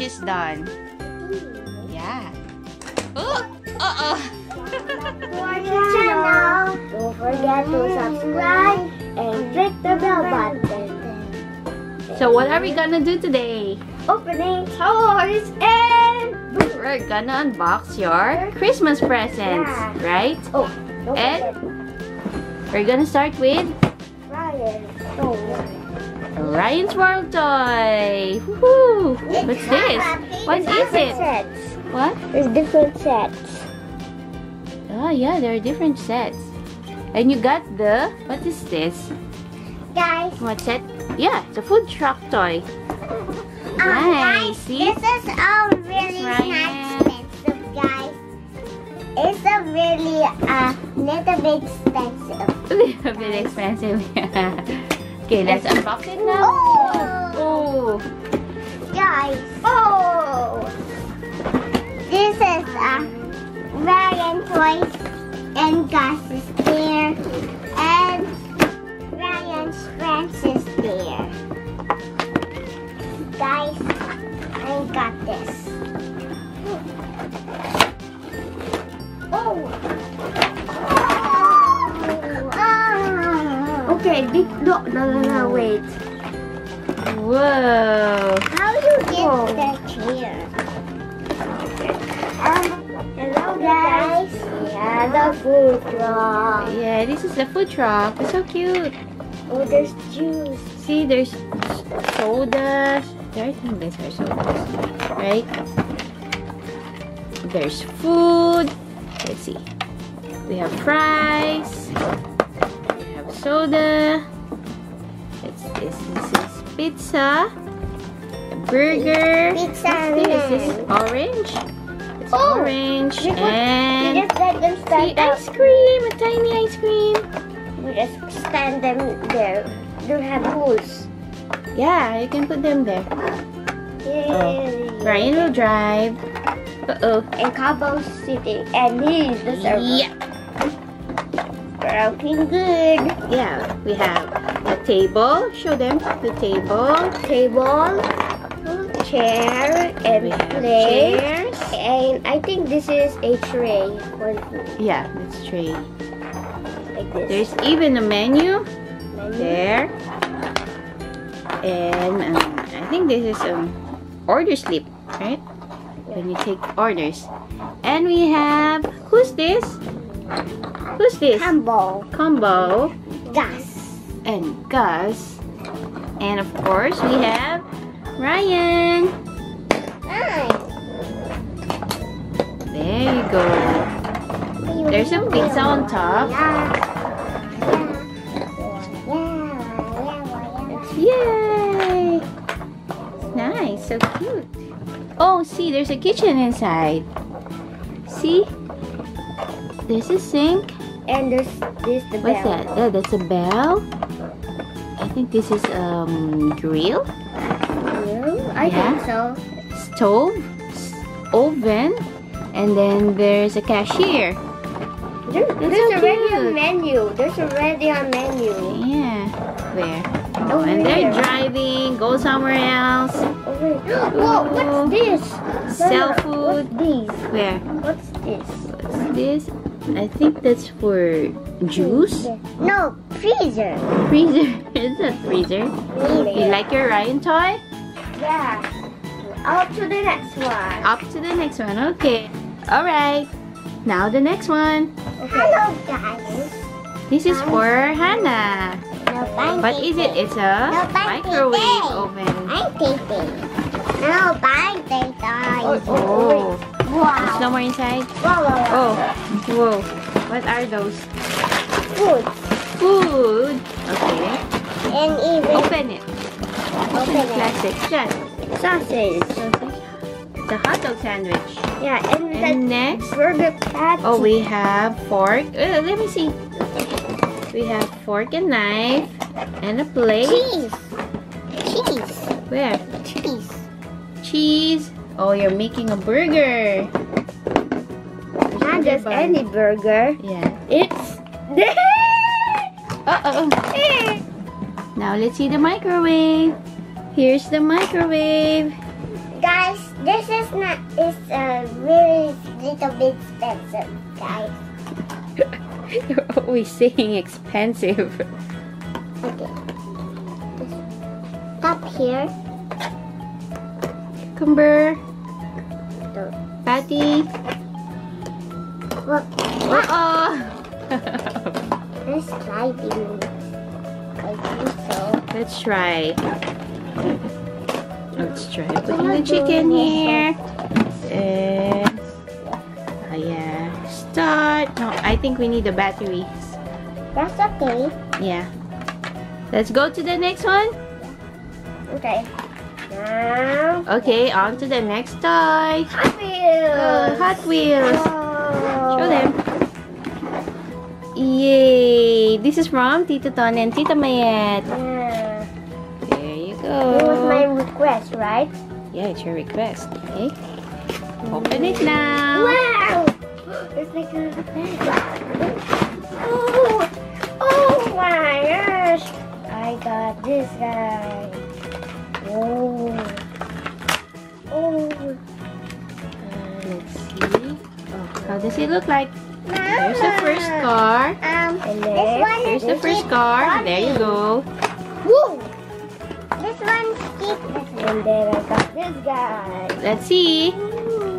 is done. Yeah. Oh! Uh-oh! Channel. Don't forget to subscribe and click the bell button. So what are we gonna do today? Opening toys and We're gonna unbox your Christmas presents, Yeah. right? oh, don't And forget we're gonna start with Ryan. Oh, Ryan's World Toy. Woohoo! What's this? What is it? Sets. What? There's different sets. Oh yeah, there are different sets. And you got the, what is this? Guys, What set? Yeah, it's a food truck toy. Nice. See? this is really That's not Ryan. expensive, guys. It's a really little bit expensive. A little bit expensive. Okay, let's unbox it now. Oh! Guys, this is Ryan toys and Gus is there and Ryan's friends is there. Guys, I got this. Okay, no, wait. Whoa! How do you get the chair? Hello guys. Yeah, the food truck. Yeah, this is the food truck. It's so cute. Oh, there's juice. See, there's sodas. I think these are sodas, right? There's food. Let's see. We have fries. We have soda. This is pizza. A burger. Pizza. What's this? This is orange. It's orange. You And just let them see, stand up. ice cream. A tiny ice cream. You just stand them there. They have holes. Yeah, you can put them there. Yay. Ryan will drive. Uh-oh. And Cabo's sitting. And he's the server. Yeah. Looking good. Yeah, we have a table. Show them the table. Table, chair, and We have plate. chairs. And I think this is a tray for the food. Yeah, that's tray. Like this. There's even a menu Menu. there. And I think this is order slip, right? When you take orders. And we have, who's this? Who's this? Combo. Gas. And Gus. And of course we have Ryan. Nice. There you go. There's some pizza on top. Yay! Nice, so cute. Oh, see, there's a kitchen inside. See? There's a sink. And there's this the What's bell. that? Yeah, that's a bell. I think this is grill, I Yeah. think so. stove, oven, and then there's a cashier. There's so already a cute. menu. There's already a menu. Yeah. Where? Oh, Over and they're here. driving. Go somewhere else. Oh, wait. Whoa, what's this? Sell What's food. this? Where? What's this? What's this? I think that's for juice. No, freezer. Freezer. Is that freezer? You like your Ryan toy? Yeah. Up to the next one. Up to the next one. Okay. Alright. Now the next one. Hello, guys. This is for Hannah. No, What is it? It's a No, microwave today. oven. I'm taping. No, birthday toys. Oh. There's Wow. no more inside? Wow. Oh. Whoa. What are those? Food. Food. Okay. And even Open it. Open the it. plastic. Shut. Sausage. It's a hot dog sandwich. Yeah, and And the next, burger patty. oh, we have fork. Let me see. We have fork and knife and a plate. Cheese. Cheese. Where? Cheese. Cheese. Oh, you're making a burger. Not just any burger. Yeah. It's Uh-oh. Now let's see the microwave. Here's the microwave. guys, This is not. It's really little bit expensive, guys. You're always saying expensive. Okay. Stop here. Cucumber. Patty. Look. Oh. Let's try these. I think so. Let's try. Let's try putting the chicken here. And yeah. Start. No, I think we need the batteries. That's okay. Yeah. Let's go to the next one. Okay. Now. Okay, on to the next toy. Hot Wheels. Hot Wheels. Oh. Show them. Yay! This is from Tito Ton and Tita Mayet. Yeah. There you It was go. my request, right? Yeah, it's your request. Okay. Open it now. Wow! It's like a oh! Oh my gosh! I got this guy. Oh! Oh! Let's see. Oh, how does it look like? There's the Mama. first car. And There's this the one first car. There you go. Woo! This one keep. And then I got this guy. Let's see.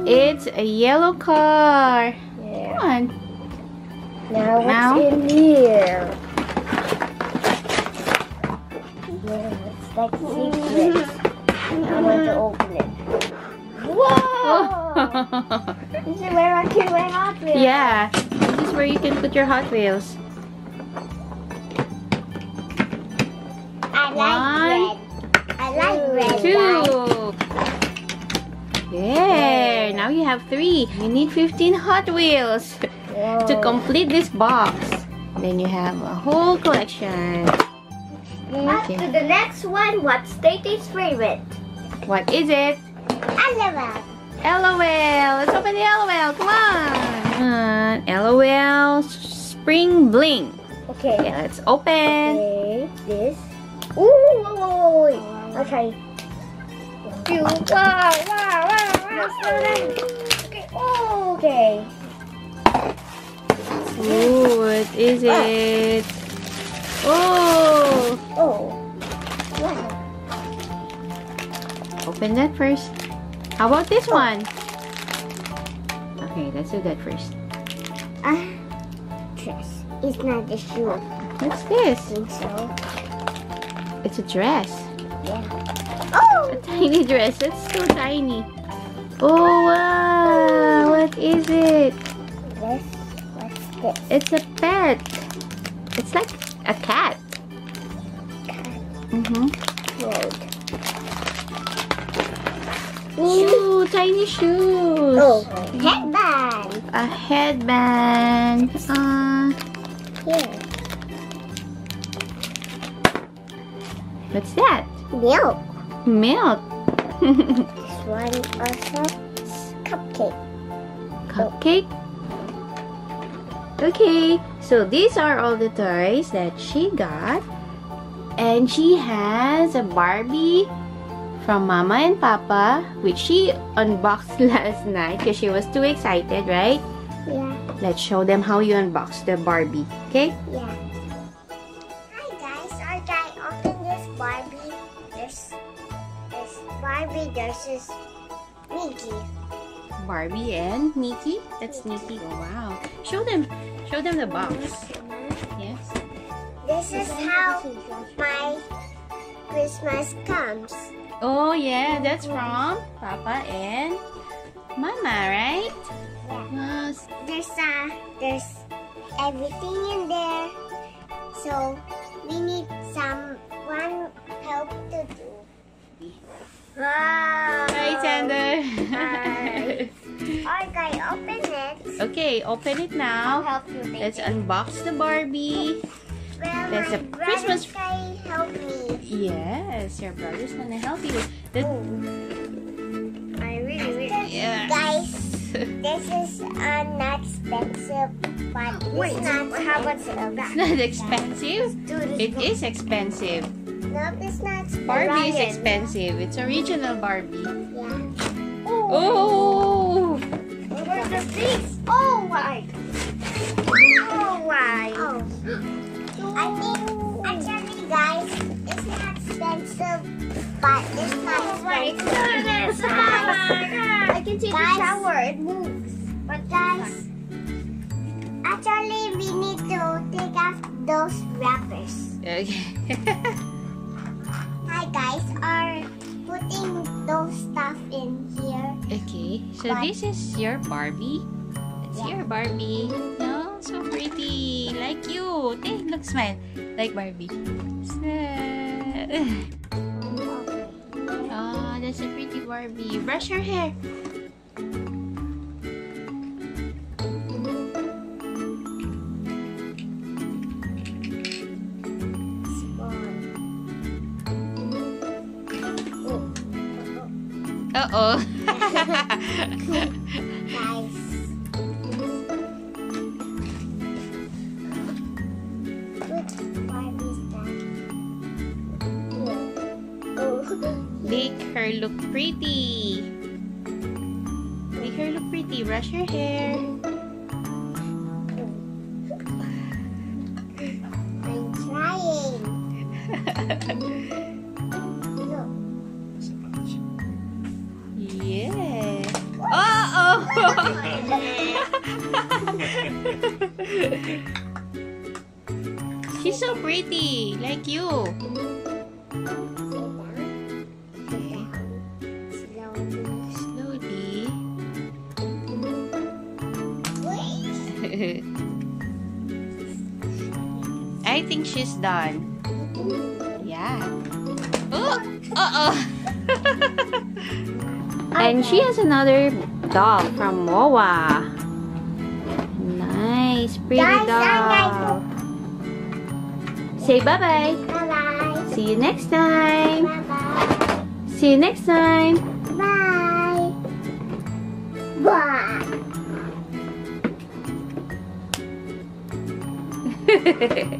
It's a yellow car. Yeah. Come on. Now Now? what's in here? Yeah, it's like secret. I want to open it. Whoa! This is where I can wear Hot Wheels. Yeah, this is where you can put your Hot Wheels. I like red. I like red. Two. There. Now you have 3. You need 15 Hot Wheels to complete this box. Then you have a whole collection. Up to the next one. What's Tati's favorite? What is it? LOL. LOL. Let's open the LOL. Come on. LOL Spring Bling. Okay. Okay, let's open. Okay. This. Ooh. Okay. Wow. Slow down. Okay. Oh, okay. Ooh, what is it? Oh. Oh. Wow. Open that first. How about this one? Okay, let's do that first. Dress. It's not a shoe. What's this? I think so. It's a dress. Yeah. Oh! A tiny dress. It's so tiny. Oh, wow. What is it? This. What's this? It's a pet. It's like a cat. Road. Ooh, tiny shoes. Oh, headband. A headband. Here. What's that? Milk. Milk. This one also cupcake. Cupcake. Okay, so these are all the toys that she got. And she has a Barbie from Mama and Papa, which she unboxed last night because she was too excited, right? Yeah. Let's show them how you unbox the Barbie, okay? Yeah. Hi guys, I open this Barbie. There's Barbie. There's this Mickey. Barbie and Mickey. That's Mickey. Oh, wow. Show them the box. Yes. This is how my Christmas comes. Oh yeah, that's from Papa and Mama, right? Yeah. Wow. There's everything in there. So we need someone help to do. Wow. Hi, Sander. Hi. Okay, open it. Okay, open it I'll now. help you make Let's it. unbox the Barbie. Well, There's my a Christmas- brother guy help me. Yes, your brother's gonna help you. The- I really. Yeah. Guys, this is not expensive, but it's not It's not expensive. It is expensive. No, it's not. Barbie is Ryan. expensive. It's original Barbie. Yeah. Oh, Oh! Where's the face? Oh my! Oh my! Oh. I think actually, guys, it's not expensive, but it's not expensive. I can take a shower. It moves. But guys, actually, we need to take off those wrappers. Okay. Hi guys, are putting those stuff in here. Okay, so But- this is your Barbie. It's Yeah. your Barbie. No, so pretty. Like you. Hey, look, smile. Like Barbie. Smile. Oh, that's a pretty Barbie. Brush your hair. Uh-oh. Guys. Which Barbie's that? Make her look pretty. Make her look pretty. Brush your hair. I'm trying. Look. Yeah. Uh-oh. She's so pretty. Like you. Slowly. I think she's done. Yeah. Oh! Uh-oh! And she has another doll from Moa. Nice, pretty Guys, doll. Say bye-bye. Bye-bye. See you next time. Bye-bye. See you next time. Bye. Bye.